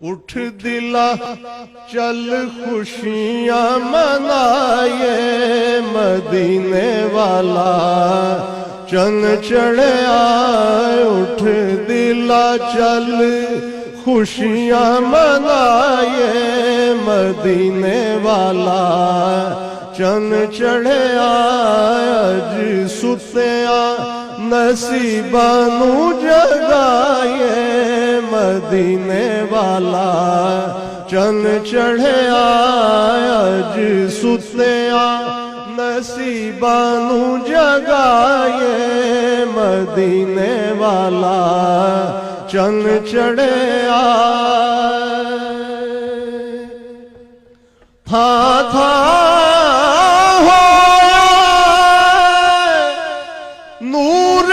اٹھ دلا چل خوشیاں منائے مدینے والا چن چڑھیا اٹھ دلا چل خوشیاں منائے مدینے والا چن چڑھیا اج ستیا نصیبانو جگائے مدینے والا چن چڑھیا اج ستیا نصیبانو جگائے مدینے والا چن چڑھیا تھا نور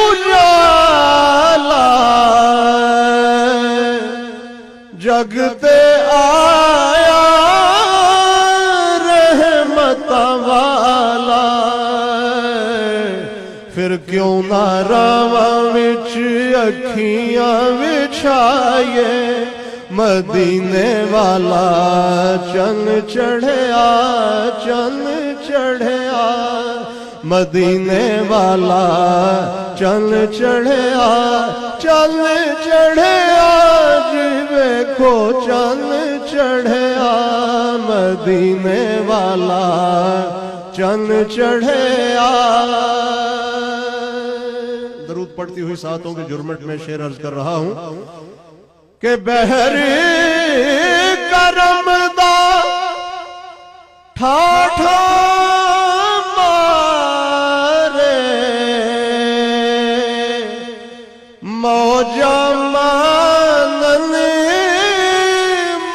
اجالا جگتے آیا رحمت والا پھر کیوں نہ راواں وچ اکھیاں وچھائے مدینے والا چن چڑھیا چن چڑھیا مدینے والا چن چڑھیا چن چڑھیا جی ویکھو چن چڑھیا مدینے والا چن چڑھیا درود پڑھتی ہوئی ساتھوں کے جرمٹ میں شعر عرض کر رہا ہوں کہ بہر کرم دا ٹھاٹھا مارے موجہ مانن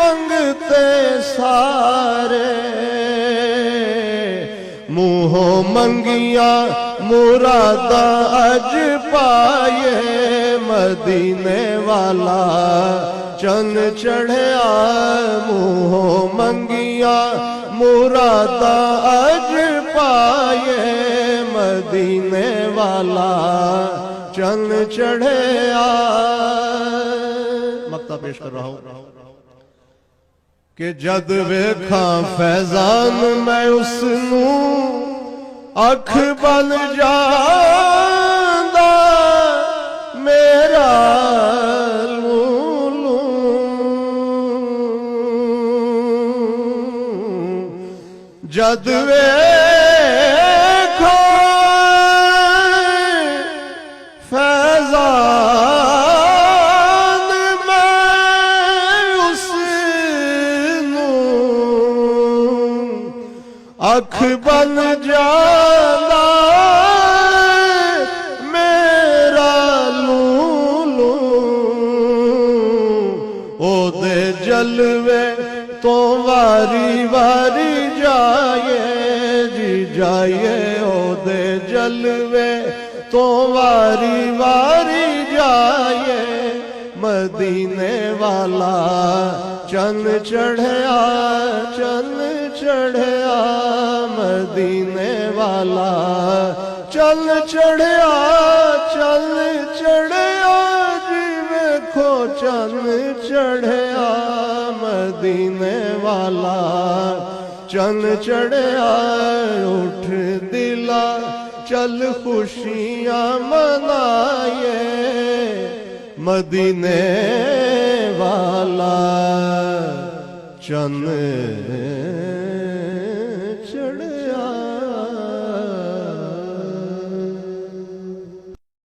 منگتے سارے منہوں منگیا مرادہ اج پائے مدینے والا چن چڑھیا منہوں منگیا مرادہ اج پائے مدینے والا چن چڑھیا مقطع پیش کر رہا ہوں کہ جد ویکھاں فیضان میں اس نوں اکھ بن جاندا میرا لولو جد ویکھاں فیضان میں اس نوں اکھ بن جاندا میرا لولو او دے جلوے تو واری واری جائے جی جائے او دے جلوے تو واری واری جائے مدینے والا چن چڑھیا چن چڑھیا مدینے والا چل چڑھیا چل چڑھیا جی ویکھو چن چڑھیا مدینے والا چن چڑھیا اٹھ دلا چل خوشیاں منائے مدینے والا چن